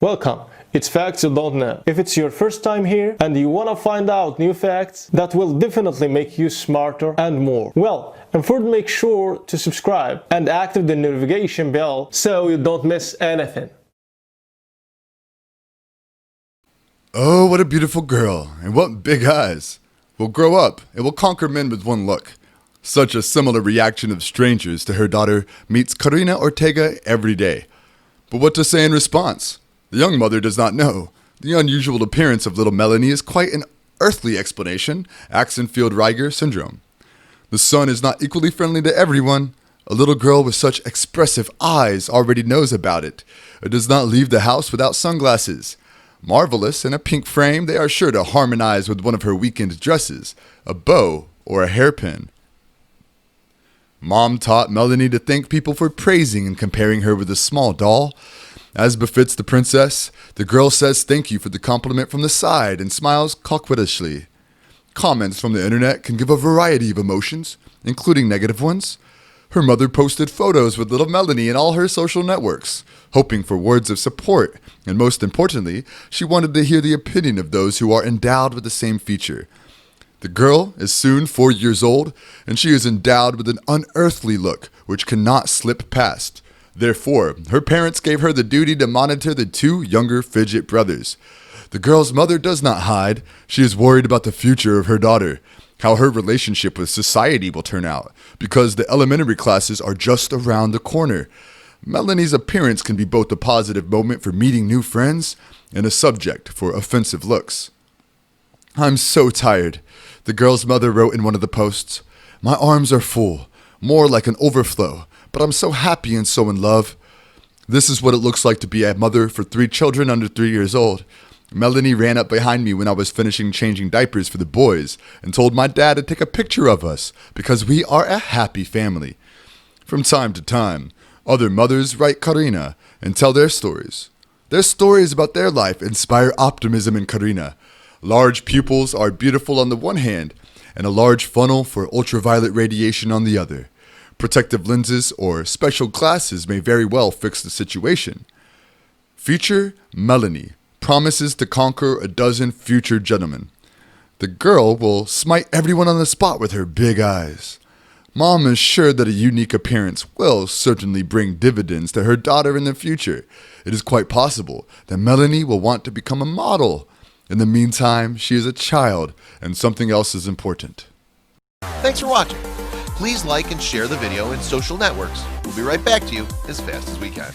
Welcome. It's Facts You Don't Know. If it's your first time here and you want to find out new facts that will definitely make you smarter and more, well, and first make sure to subscribe and activate the notification bell so you don't miss anything. Oh, what a beautiful girl, and what big eyes. Will grow up and will conquer men with one look. Such a similar reaction of strangers to her daughter meets Karina Ortega every day. But what to say in response? The young mother does not know. The unusual appearance of little Melanie is quite an earthly explanation, Axenfeld-Rieger syndrome. The sun is not equally friendly to everyone. A little girl with such expressive eyes already knows about it. It does not leave the house without sunglasses. Marvelous in a pink frame, they are sure to harmonize with one of her weekend dresses, a bow, or a hairpin. Mom taught Melanie to thank people for praising and comparing her with a small doll. As befits the princess, the girl says thank you for the compliment from the side and smiles coquettishly. Comments from the internet can give a variety of emotions, including negative ones. Her mother posted photos with little Melanie in all her social networks, hoping for words of support, and most importantly, she wanted to hear the opinion of those who are endowed with the same feature. The girl is soon 4 years old, and she is endowed with an unearthly look which cannot slip past. Therefore, her parents gave her the duty to monitor the two younger fidget brothers. The girl's mother does not hide. She is worried about the future of her daughter, how her relationship with society will turn out, because the elementary classes are just around the corner. Melanie's appearance can be both a positive moment for meeting new friends and a subject for offensive looks. I'm so tired, the girl's mother wrote in one of the posts. My arms are full, more like an overflow, but I'm so happy and so in love. This is what it looks like to be a mother for 3 children under 3 years old. Melanie ran up behind me when I was finishing changing diapers for the boys and told my dad to take a picture of us because we are a happy family. From time to time, other mothers write Karina and tell their stories. Their stories about their life inspire optimism in Karina. Large pupils are beautiful on the one hand, and a large funnel for ultraviolet radiation on the other. Protective lenses or special glasses may very well fix the situation. Feature Melanie promises to conquer a dozen future gentlemen. The girl will smite everyone on the spot with her big eyes. Mom is sure that a unique appearance will certainly bring dividends to her daughter in the future. It is quite possible that Melanie will want to become a model. In the meantime, she is a child, and something else is important. Thanks for watching. Please like and share the video in social networks. We'll be right back to you as fast as we can.